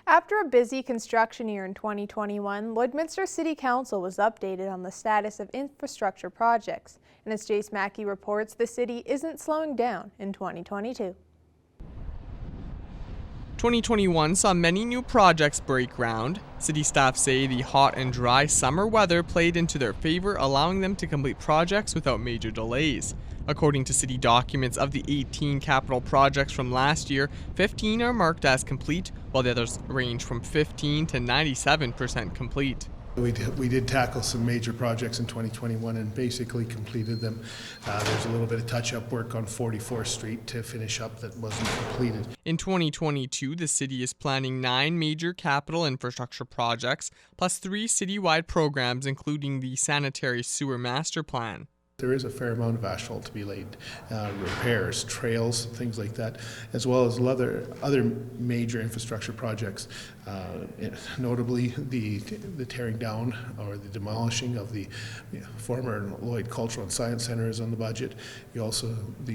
After a busy construction year in 2021, Lloydminster City Council was updated on the status of infrastructure projects. And as Jace Mackey reports, the city isn't slowing down in 2022. 2021 saw many new projects break ground. City staff say the hot and dry summer weather played into their favor, allowing them to complete projects without major delays. According to city documents, of the 18 capital projects from last year, 15 are marked as complete, while the others range from 15 to 97% complete. We did tackle some major projects in 2021 and basically completed them. There's a little bit of touch-up work on 44th Street to finish up that wasn't completed. In 2022, the city is planning 9 major capital infrastructure projects, plus 3 citywide programs, including the Sanitary Sewer Master Plan. There is a fair amount of asphalt to be laid, repairs, trails, things like that, as well as other major infrastructure projects, notably the tearing down or the demolishing of the former Lloyd Cultural and Science Center is on the budget. The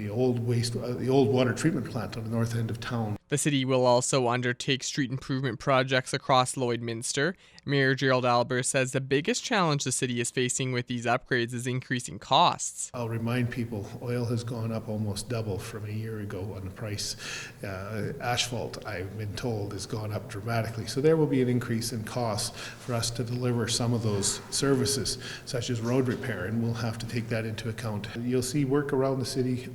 old water treatment plant on the north end of town. The city will also undertake street improvement projects across Lloydminster. Mayor Gerald Albert says the biggest challenge the city is facing with these upgrades is increasing costs. I'll remind people, oil has gone up almost double from a year ago on the price. Asphalt, I've been told, has gone up dramatically. So there will be an increase in costs for us to deliver some of those services, such as road repair, and we'll have to take that into account. You'll see work around the city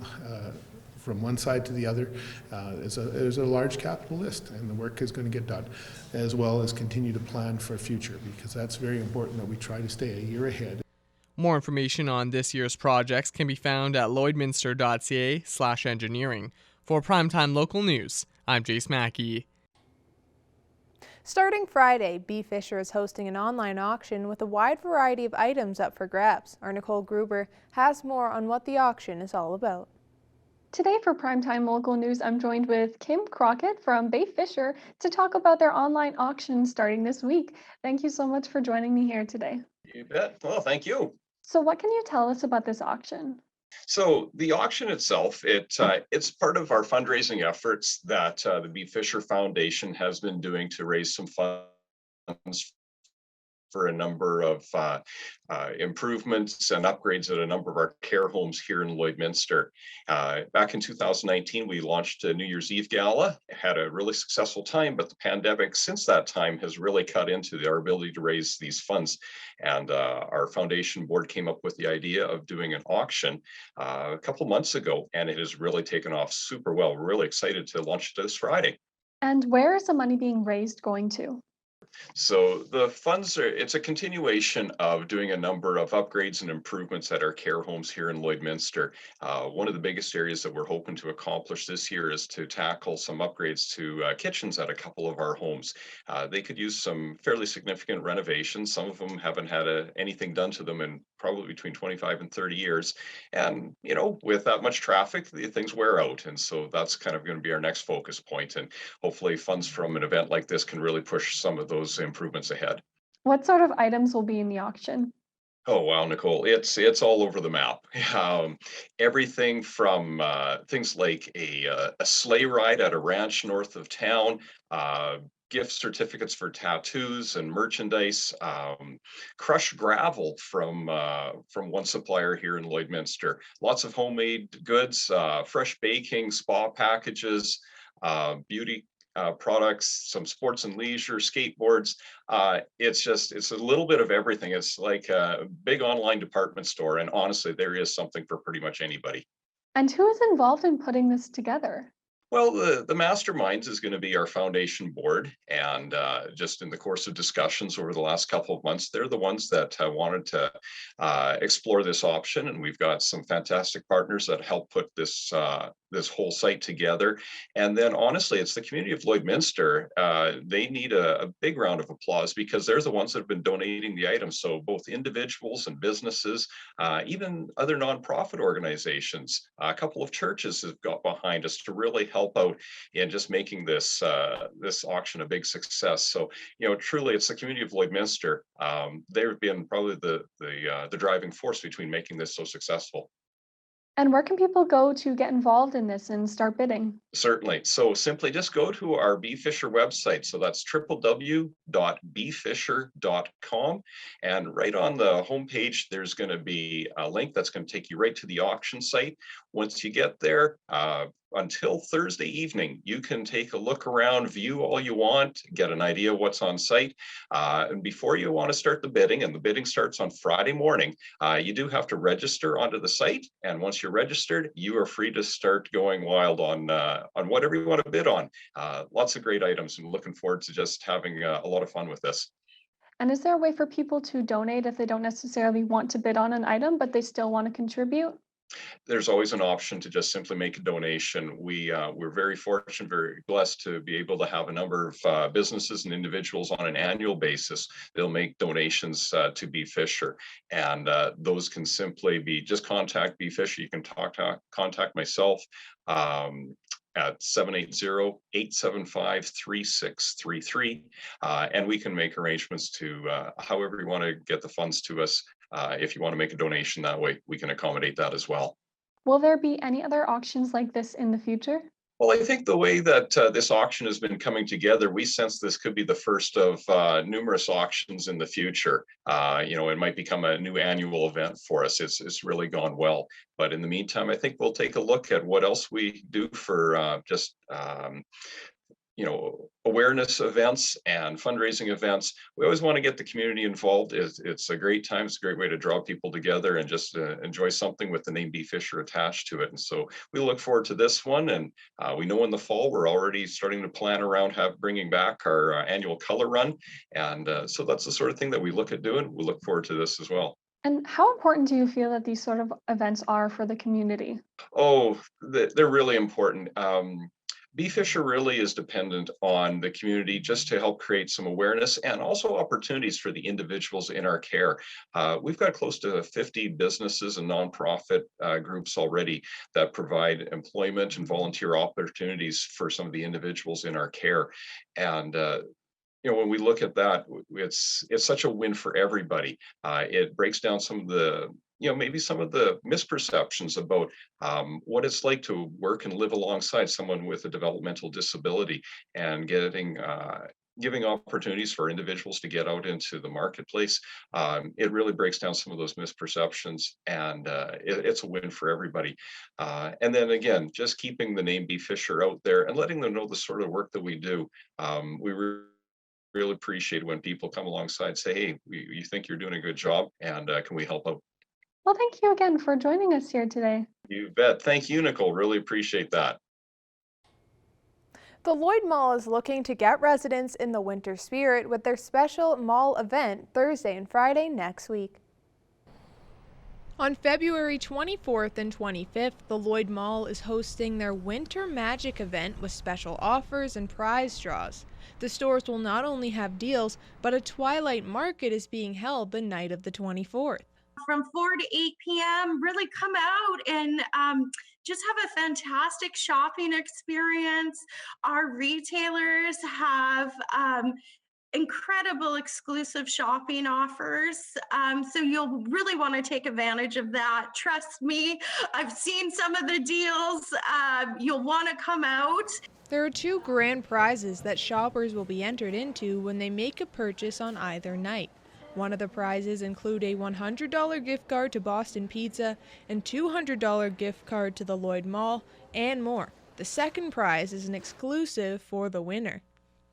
from one side to the other. There's a large capital list, and the work is going to get done, as well as continue to plan for the future, because that's very important that we try to stay a year ahead. More information on this year's projects can be found at lloydminster.ca/engineering. For Primetime Local News, I'm Jace Mackey. Starting Friday, B. Fisher is hosting an online auction with a wide variety of items up for grabs. Our Nicole Gruber has more on what the auction is all about. Today for Primetime Local News, I'm joined with Kim Crockett from Bay Fisher to talk about their online auction starting this week. Thank you so much for joining me here today. You bet. Well, thank you. So what can you tell us about this auction? So the auction itself, it's part of our fundraising efforts that the B. Fisher Foundation has been doing to raise some funds for a number of improvements and upgrades at a number of our care homes here in Lloydminster. Back in 2019, we launched a New Year's Eve Gala. It had a really successful time, but the pandemic since that time has really cut into our ability to raise these funds. And our foundation board came up with the idea of doing an auction a couple months ago, and it has really taken off super well. We're really excited to launch it this Friday. And where is the money being raised going to? So the funds it's a continuation of doing a number of upgrades and improvements at our care homes here in Lloydminster. One of the biggest areas that we're hoping to accomplish this year is to tackle some upgrades to kitchens at a couple of our homes. They could use some fairly significant renovations. Some of them haven't had anything done to them in probably between 25 and 30 years. And, with that much traffic, the things wear out. And so that's kind of going to be our next focus point. And hopefully funds from an event like this can really push some of those improvements ahead. What sort of items will be in the auction? Oh wow, Nicole, it's all over the map. Everything from things like a sleigh ride at a ranch north of town, gift certificates for tattoos and merchandise, crushed gravel from one supplier here in Lloydminster. Lots of homemade goods, fresh baking, spa packages, beauty products, some sports and leisure, skateboards. It's a little bit of everything. It's like a big online department store. And honestly, there is something for pretty much anybody. And who is involved in putting this together? Well, the masterminds is going to be our foundation board. And just in the course of discussions over the last couple of months, they're the ones that wanted to explore this option. And we've got some fantastic partners that help put this whole site together. And then honestly, it's the community of Lloydminster. They need a big round of applause because they're the ones that have been donating the items. So both individuals and businesses, even other nonprofit organizations, a couple of churches have got behind us to really help out in just making this auction a big success. So, truly it's the community of Lloydminster. They've been probably the driving force between making this so successful. And where can people go to get involved in this and start bidding? Certainly. So simply just go to our Bee Fisher website. So that's www.beefisher.com. And right on the homepage, there's going to be a link that's going to take you right to the auction site. Once you get there, until Thursday evening, you can take a look around, view all you want, get an idea what's on site. And before you want to start the bidding, and the bidding starts on Friday morning, you do have to register onto the site. And once you're registered, you are free to start going wild on whatever you want to bid on. Lots of great items, and looking forward to just having a lot of fun with this. And is there a way for people to donate if they don't necessarily want to bid on an item, but they still want to contribute? There's always an option to just simply make a donation. We're very fortunate, very blessed to be able to have a number of businesses and individuals on an annual basis. They'll make donations to Bee Fisher, and those can simply be just contact Bee Fisher. You can contact myself. At 780-875-3633. And we can make arrangements to however you want to get the funds to us. If you want to make a donation that way, we can accommodate that as well. Will there be any other auctions like this in the future? Well, I think the way that this auction has been coming together, we sense this could be the first of numerous auctions in the future. It might become a new annual event for us. It's really gone well. But in the meantime, I think we'll take a look at what else we do for awareness events and fundraising events. We always want to get the community involved. It's a great time. It's a great way to draw people together and just enjoy something with the name Bee Fisher attached to it. And so we look forward to this one. And we know in the fall, we're already starting to plan around bringing back our annual color run. And so that's the sort of thing that we look at doing. We look forward to this as well. And how important do you feel that these sort of events are for the community? Oh, they're really important. Bee Fisher really is dependent on the community just to help create some awareness and also opportunities for the individuals in our care. We've got close to 50 businesses and nonprofit groups already that provide employment and volunteer opportunities for some of the individuals in our care. And when we look at that, it's such a win for everybody. It breaks down some of the maybe some of the misperceptions about what it's like to work and live alongside someone with a developmental disability, and giving opportunities for individuals to get out into the marketplace. It really breaks down some of those misperceptions, and it's a win for everybody. And then again, just keeping the name Bee Fisher out there and letting them know the sort of work that we do. We really appreciate when people come alongside and say, hey, you think you're doing a good job, and can we help out? Well, thank you again for joining us here today. You bet. Thank you, Nicole. Really appreciate that. The Lloyd Mall is looking to get residents in the winter spirit with their special mall event Thursday and Friday next week. On February 24th and 25th, the Lloyd Mall is hosting their Winter Magic event with special offers and prize draws. The stores will not only have deals, but a twilight market is being held the night of the 24th. From 4 to 8 p.m. Really come out and just have a fantastic shopping experience. Our retailers have incredible exclusive shopping offers. So you'll really want to take advantage of that. Trust me, I've seen some of the deals. You'll want to come out. There are two grand prizes that shoppers will be entered into when they make a purchase on either night. One of the prizes include a $100 gift card to Boston Pizza and $200 gift card to the Lloyd Mall, and more. The second prize is an exclusive for the winner.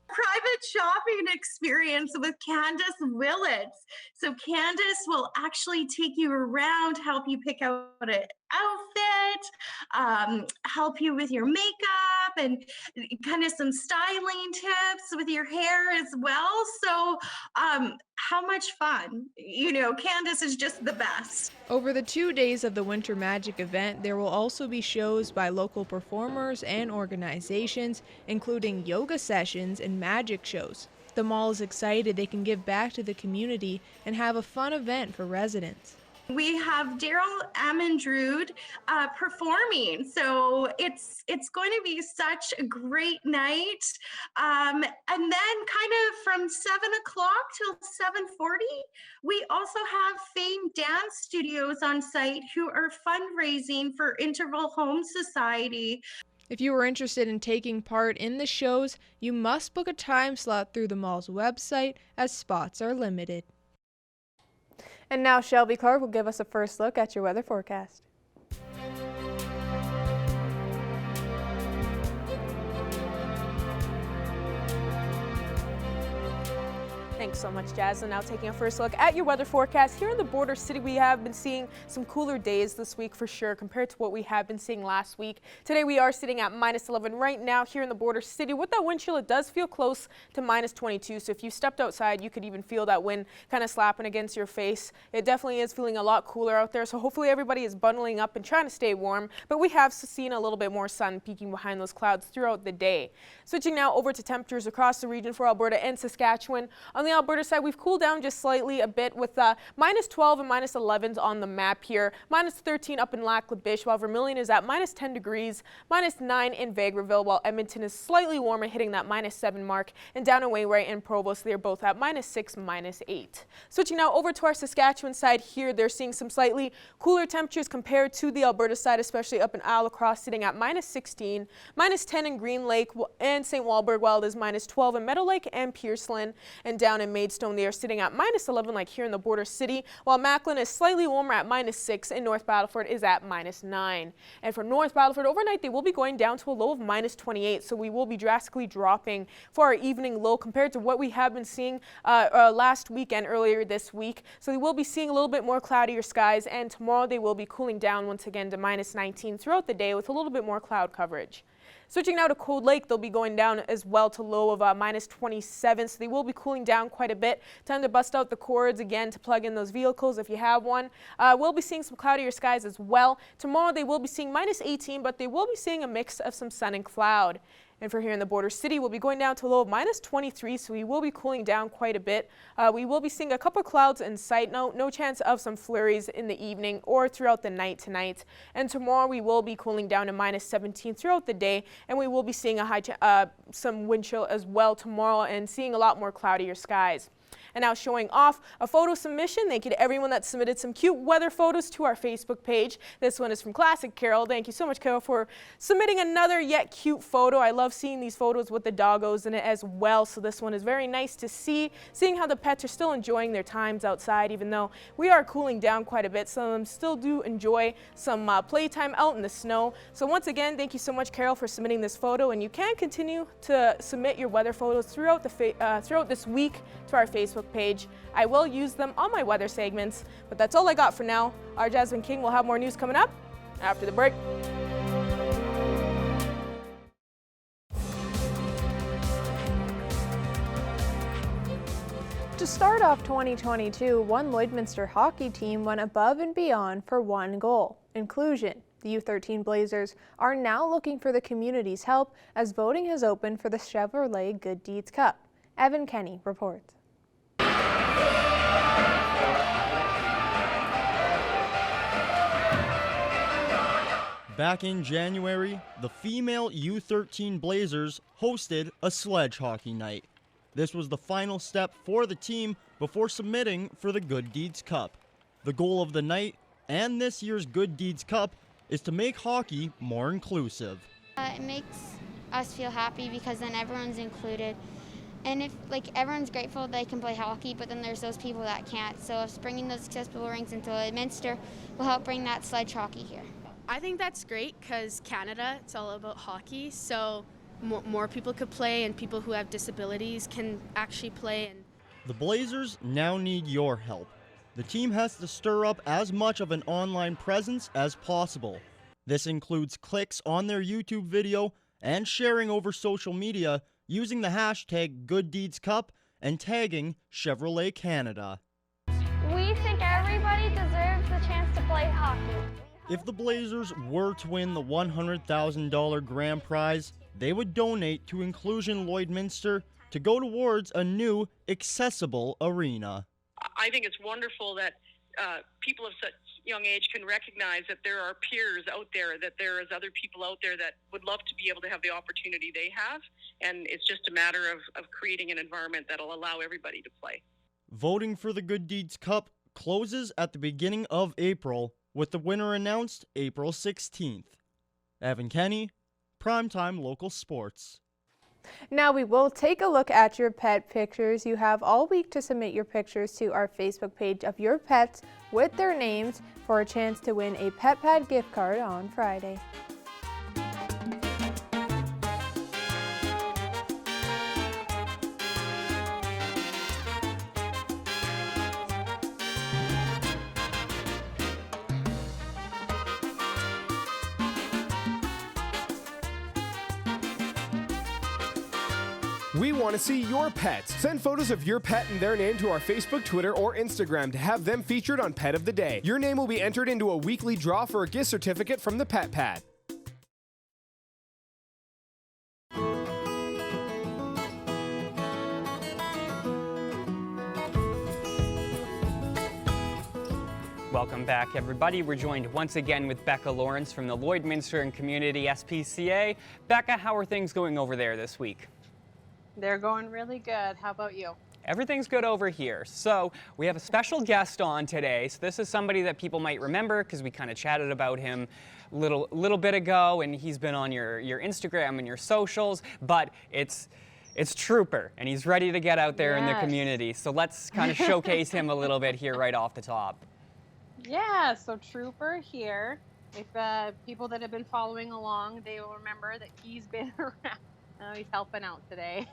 Private shopping experience with Candace Willits. So Candace will actually take you around, help you pick out an outfit, help you with your makeup, and kind of some styling tips with your hair as well. So how much fun. Candace is just the best. Over the 2 days of the Winter Magic event, there will also be shows by local performers and organizations, including yoga sessions and magic shows. The mall is excited they can give back to the community and have a fun event for residents. We have Daryl Amandrood performing, so it's going to be such a great night. And then kind of from 7 o'clock till 7:40. We also have Fame Dance Studios on site who are fundraising for Interval Home Society. If you are interested in taking part in the shows, you must book a time slot through the mall's website as spots are limited. And now Shelby Clark will give us a first look at your weather forecast. Thanks so much, Jasmine. Now taking a first look at your weather forecast. Here in the border city, we have been seeing some cooler days this week for sure compared to what we have been seeing last week. Today we are sitting at -11 right now here in the border city. With that wind chill, it does feel close to -22. So if you stepped outside, you could even feel that wind kind of slapping against your face. It definitely is feeling a lot cooler out there. So hopefully everybody is bundling up and trying to stay warm. But we have seen a little bit more sun peeking behind those clouds throughout the day. Switching now over to temperatures across the region for Alberta and Saskatchewan. On the Alberta side, we've cooled down just slightly a bit with -12 and -11s on the map here. -13 up in Lac-La-Biche, while Vermilion is at -10 degrees, -9 in Vegreville, while Edmonton is slightly warmer, hitting that -7 mark. And down in Wainwright and Provost, they're both at -6, -8. Switching now over to our Saskatchewan side here, they're seeing some slightly cooler temperatures compared to the Alberta side, especially up in Isle La Crosse, sitting at -16, -10 in Green Lake and St. Walburg, while it is -12 in Meadow Lake and Pearslyn. And down in Maidstone, they are sitting at -11 like here in the border city, while Macklin is slightly warmer at -6 and North Battleford is at -9. And for North Battleford, overnight they will be going down to a low of -28, so we will be drastically dropping for our evening low compared to what we have been seeing last weekend earlier this week. So we will be seeing a little bit more cloudier skies, and tomorrow they will be cooling down once again to -19 throughout the day with a little bit more cloud coverage. Switching now to Cold Lake, they'll be going down as well to low of -27, so they will be cooling down quite a bit. Time to bust out the cords again to plug in those vehicles if you have one. We'll be seeing some cloudier skies as well. Tomorrow they will be seeing -18, but they will be seeing a mix of some sun and cloud. And for here in the border city, we'll be going down to a low of -23, so we will be cooling down quite a bit. We will be seeing a couple clouds in sight. No chance of some flurries in the evening or throughout the night tonight. And tomorrow we will be cooling down to -17 throughout the day, and we will be seeing some wind chill as well tomorrow and seeing a lot more cloudier skies. And now showing off a photo submission. Thank you to everyone that submitted some cute weather photos to our Facebook page. This one is from Classic Carol. Thank you so much, Carol, for submitting another yet cute photo. I love seeing these photos with the doggos in it as well. So this one is very nice to see, seeing how the pets are still enjoying their times outside, even though we are cooling down quite a bit. Some of them still do enjoy some playtime out in the snow. So once again, thank you so much, Carol, for submitting this photo. And you can continue to submit your weather photos throughout this week to our Facebook page. I will use them on my weather segments, but that's all I got for now. Our Jasmine King will have more news coming up after the break. To start off 2022, one Lloydminster hockey team went above and beyond for one goal: inclusion. The U13 Blazers are now looking for the community's help as voting has opened for the Chevrolet Good Deeds Cup. Evan Kenny reports. Back in January, the female U13 Blazers hosted a sledge hockey night. This was the final step for the team before submitting for the Good Deeds Cup. The goal of the night and this year's Good Deeds Cup is to make hockey more inclusive. It makes us feel happy because then everyone's included. And if everyone's grateful they can play hockey, but then there's those people that can't. So us bringing those accessible rinks into Lloydminster will help bring that sledge hockey here. I think that's great because Canada, it's all about hockey, so more people could play and people who have disabilities can actually play. The Blazers now need your help. The team has to stir up as much of an online presence as possible. This includes clicks on their YouTube video and sharing over social media using the hashtag GoodDeedsCup and tagging Chevrolet Canada. We think everybody deserves the chance to play hockey. If the Blazers were to win the $100,000 grand prize, they would donate to Inclusion Lloydminster to go towards a new, accessible arena. I think it's wonderful that people of such young age can recognize that there are peers out there, that there is other people out there that would love to be able to have the opportunity they have, and it's just a matter of creating an environment that'll allow everybody to play. Voting for the Good Deeds Cup closes at the beginning of April, with the winner announced April 16th. Evan Kenny, Primetime Local Sports. Now we will take a look at your pet pictures. You have all week to submit your pictures to our Facebook page of your pets with their names for a chance to win a PetPad gift card on Friday. We want to see your pets. Send photos of your pet and their name to our Facebook, Twitter, or Instagram to have them featured on Pet of the Day. Your name will be entered into a weekly draw for a gift certificate from the Pet Pad. Welcome back, everybody. We're joined once again with Becca Lawrence from the Lloydminster and Community SPCA. Becca, how are things going over there this week? They're going really good. How about you? Everything's good over here. So we have a special guest on today. So this is somebody that people might remember because we kind of chatted about him a little bit ago, and he's been on your Instagram and your socials, but it's Trooper, and he's ready to get out there in the community. So let's kind of showcase him a little bit here right off the top. Yeah, so Trooper here. If people that have been following along, they will remember that he's been around. Oh, he's helping out today.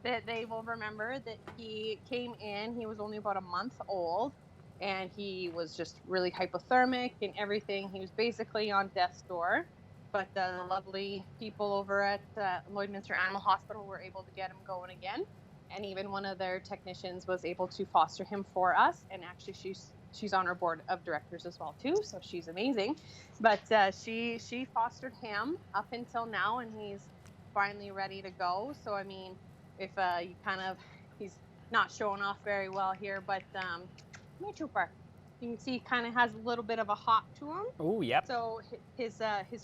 That they will remember that he came in, he was only about a month old, and he was just really hypothermic and everything. He was basically on death's door, but the lovely people over at Lloydminster Animal Hospital were able to get him going again, and even one of their technicians was able to foster him for us, and actually she's on our board of directors as well too, so she's amazing. But she fostered him up until now, and he's finally ready to go. So I mean, if he's not showing off very well here, but hey, Trooper, you can see he kind of has a little bit of a hop to him. Oh, yep. So his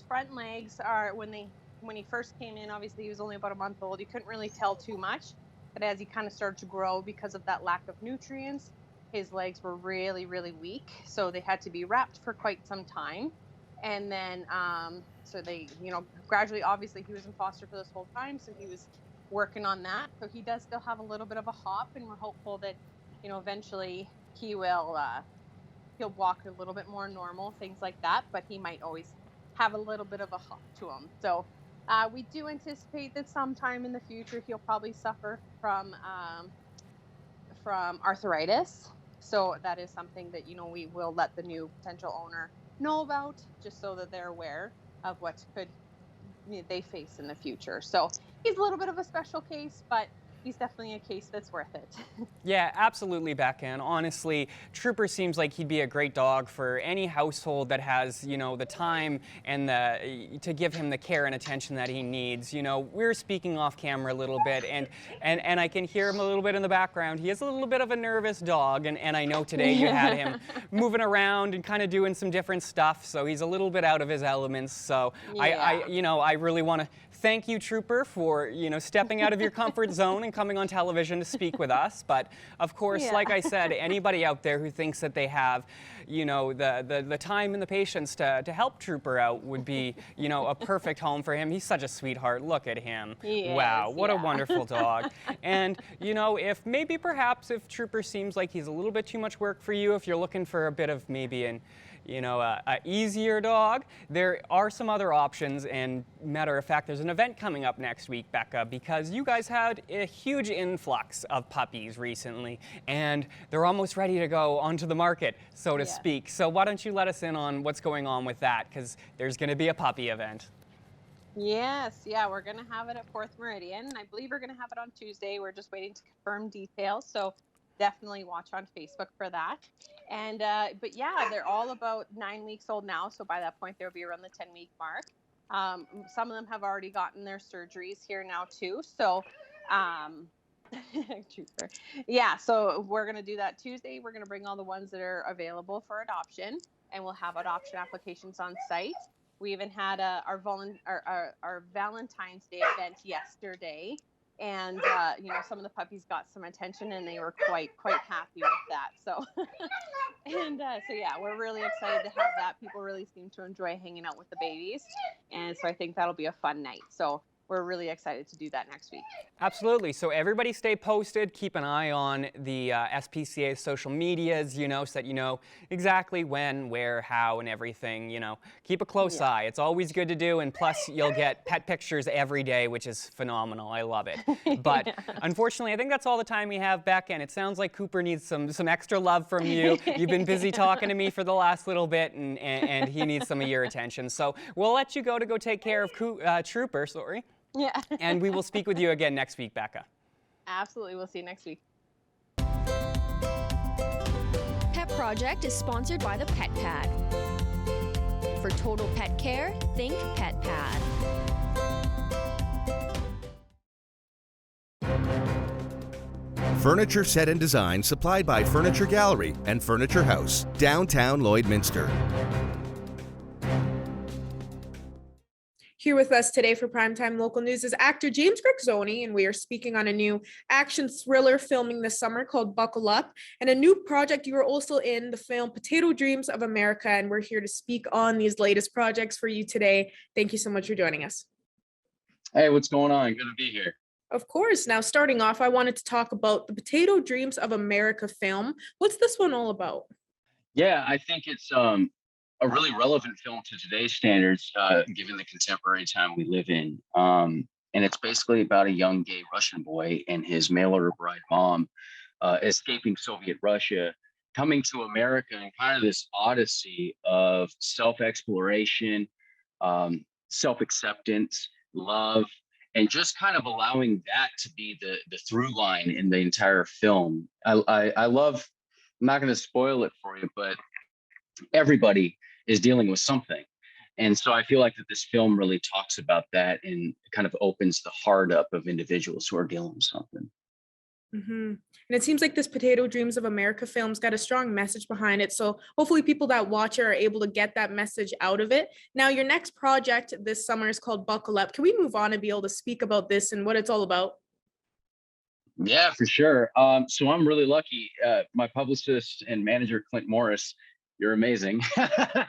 front legs are, when he first came in, obviously he was only about a month old, you couldn't really tell too much, but as he kind of started to grow, because of that lack of nutrients, his legs were really, really weak, so they had to be wrapped for quite some time. And then, so they, gradually, obviously, he was in foster for this whole time, so he was working on that. So he does still have a little bit of a hop, and we're hopeful that, eventually he will, he'll walk a little bit more normal, things like that, but he might always have a little bit of a hop to him. So we do anticipate that sometime in the future, he'll probably suffer from arthritis. So that is something that, we will let the new potential owner know about, just so that they're aware of what they face in the future. So he's a little bit of a special case, but he's definitely a case that's worth it. Yeah, absolutely, Becca. And honestly, Trooper seems like he'd be a great dog for any household that has, the time and to give him the care and attention that he needs. We were speaking off camera a little bit, and I can hear him a little bit in the background. He is a little bit of a nervous dog, and I know today you had him moving around and kind of doing some different stuff, so he's a little bit out of his elements. So yeah. I really want to thank you, Trooper, for stepping out of your comfort zone and coming on television to speak with us. But of course, like I said, anybody out there who thinks that they have, the time and the patience to help Trooper out would be, a perfect home for him. He's such a sweetheart. Look at him. Wow, what a wonderful dog. And if Trooper seems like he's a little bit too much work for you, if you're looking for a bit of maybe an a easier dog, there are some other options. And matter of fact, there's an event coming up next week, Becca, because you guys had a huge influx of puppies recently, and they're almost ready to go onto the market, so to speak. So why don't you let us in on what's going on with that, because there's going to be a puppy event. Yes, we're going to have it at 4th Meridian. I believe we're going to have it on Tuesday. We're just waiting to confirm details. So definitely watch on Facebook for that. And but yeah, they're all about 9 weeks old now, so by that point they'll be around the 10-week mark. Some of them have already gotten their surgeries here now too, so so we're going to do that Tuesday. We're going to bring all the ones that are available for adoption, and we'll have adoption applications on site. We even had our Valentine's Day event yesterday, and some of the puppies got some attention, and they were quite happy with that. So, so yeah, we're really excited to have that. People really seem to enjoy hanging out with the babies, and so I think that'll be a fun night. So we're really excited to do that next week. Absolutely. So everybody stay posted. Keep an eye on the SPCA social medias, so that you know exactly when, where, how, and everything. Keep a close eye. It's always good to do. And plus, you'll get pet pictures every day, which is phenomenal. I love it. But unfortunately, I think that's all the time we have, Beck. And it sounds like Cooper needs some extra love from you. You've been busy talking to me for the last little bit, and he needs some of your attention. So we'll let you go take care of Trooper. Sorry. Yeah. And we will speak with you again next week, Becca. Absolutely. We'll see you next week. Pet Project is sponsored by the Pet Pad. For total pet care, think Pet Pad. Furniture set and design supplied by Furniture Gallery and Furniture House, downtown Lloydminster. Here with us today for Primetime Local News is actor James Gregzoni, and we are speaking on a new action thriller filming this summer called Buckle Up, and a new project you are also in, the film Potato Dreams of America, and we're here to speak on these latest projects for you today. Thank you so much for joining us. Hey, what's going on? Good to be here. Of course. Now, starting off, I wanted to talk about the Potato Dreams of America film. What's this one all about? Yeah, I think it's a really relevant film to today's standards, given the contemporary time we live in. And it's basically about a young gay Russian boy and his mail-order bride mom escaping Soviet Russia, coming to America, and kind of this odyssey of self-exploration, self-acceptance, love, and just kind of allowing that to be the through line in the entire film. I love, I'm not going to spoil it for you, but everybody is dealing with something. And so I feel like that this film really talks about that and kind of opens the heart up of individuals who are dealing with something. Mm-hmm. And it seems like this Potato Dreams of America film's got a strong message behind it. So hopefully people that watch it are able to get that message out of it. Now, your next project this summer is called Buckle Up. Can we move on and be able to speak about this and what it's all about? Yeah, for sure. So I'm really lucky. My publicist and manager, Clint Morris, you're amazing.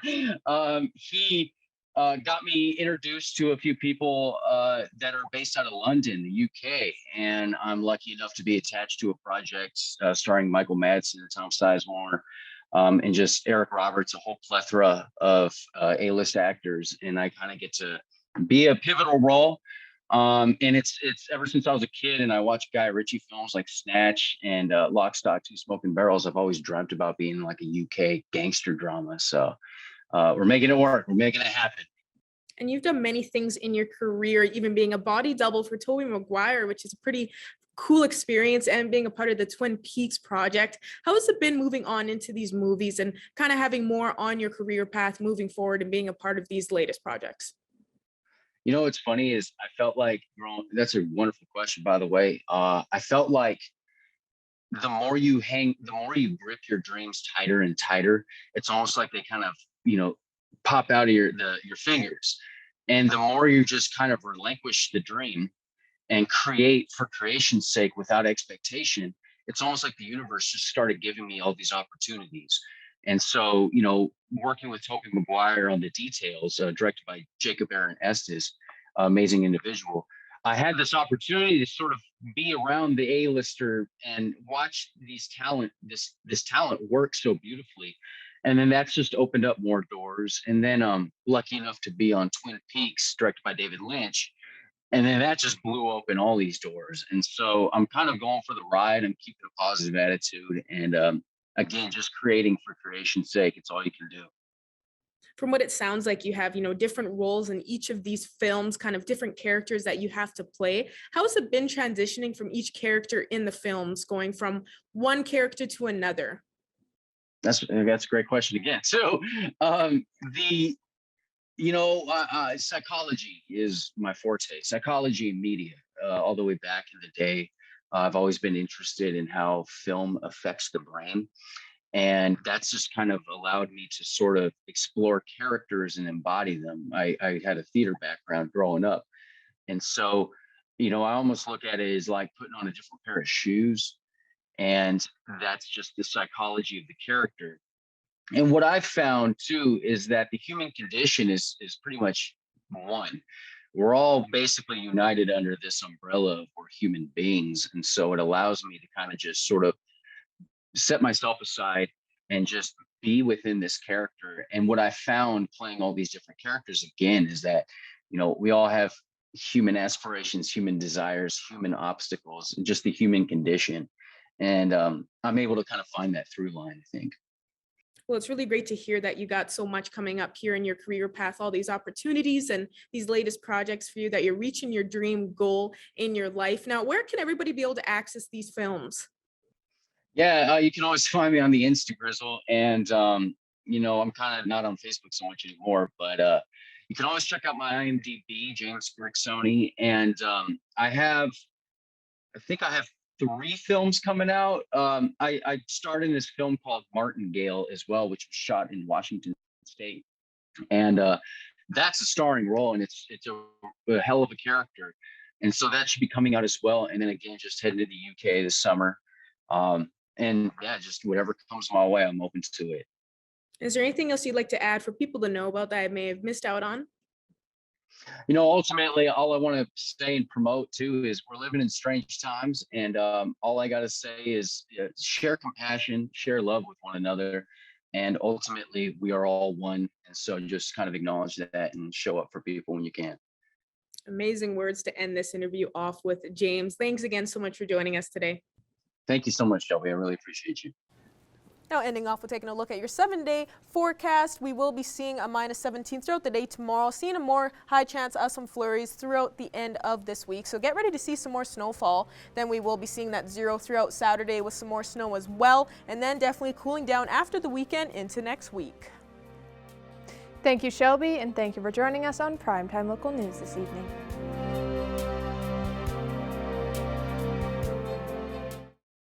He got me introduced to a few people that are based out of London, the UK, and I'm lucky enough to be attached to a project starring Michael Madsen and Tom Sizemore, and just Eric Roberts, a whole plethora of A-list actors, and I kind of get to be a pivotal role. And it's ever since I was a kid and I watched Guy Ritchie films like Snatch and Lock, Stock, Two Smoking Barrels, I've always dreamt about being like a UK gangster drama. So we're making it work. We're making it happen. And you've done many things in your career, even being a body double for Tobey Maguire, which is a pretty cool experience, and being a part of the Twin Peaks project. How has it been moving on into these movies and kind of having more on your career path moving forward and being a part of these latest projects? You know, what's funny is I felt like, that's a wonderful question, by the way. I felt like the more you grip your dreams tighter and tighter, it's almost like they kind of, pop out of your fingers. And the more you just kind of relinquish the dream and create for creation's sake without expectation, it's almost like the universe just started giving me all these opportunities. And so, working with Tobey Maguire on the details, directed by Jacob Aaron Estes, amazing individual, I had this opportunity to sort of be around the A-lister and watch this talent work so beautifully. And then that's just opened up more doors. And then I'm lucky enough to be on Twin Peaks, directed by David Lynch. And then that just blew open all these doors. And so I'm kind of going for the ride. I'm keeping a positive attitude. And again, just creating for creation's sake. It's all you can do. From what it sounds like, you have, different roles in each of these films, kind of different characters that you have to play. How has it been transitioning from each character in the films, going from one character to another? That's a great question again. So psychology is my forte. Psychology and media, all the way back in the day. I've always been interested in how film affects the brain. And that's just kind of allowed me to sort of explore characters and embody them. I had a theater background growing up. And so, I almost look at it as like putting on a different pair of shoes. And that's just the psychology of the character. And what I've found too is that the human condition is pretty much one. We're all basically united under this umbrella of we're human beings. And so it allows me to kind of just sort of set myself aside and just be within this character. And what I found playing all these different characters again is that, we all have human aspirations, human desires, human obstacles, and just the human condition. And I'm able to kind of find that through line, I think. Well, it's really great to hear that you got so much coming up here in your career path, all these opportunities and these latest projects for you, that you're reaching your dream goal in your life. Now, where can everybody be able to access these films? Yeah, you can always find me on the Instagrizzle, and I'm kind of not on Facebook so much anymore, but you can always check out my IMDb, James Grigsoni, and I think I have 3 films coming out. I starred in this film called Martingale as well, which was shot in Washington State, and that's a starring role, and it's a hell of a character, and so that should be coming out as well. And then again, just heading to the UK this summer. And yeah, just whatever comes my way, I'm open to it. Is there anything else you'd like to add for people to know about that I may have missed out on? Ultimately, all I want to say and promote too is we're living in strange times, and all I got to say is share compassion, share love with one another, and ultimately we are all one. And so just kind of acknowledge that and show up for people when you can. Amazing words to end this interview off with, James. Thanks again so much for joining us today. Thank you so much, Shelby. I really appreciate you. Now ending off with taking a look at your 7-day forecast. We will be seeing a -17 throughout the day tomorrow, seeing a more high chance of some flurries throughout the end of this week. So get ready to see some more snowfall. Then we will be seeing that 0 throughout Saturday with some more snow as well. And then definitely cooling down after the weekend into next week. Thank you, Shelby, and thank you for joining us on Primetime Local News this evening.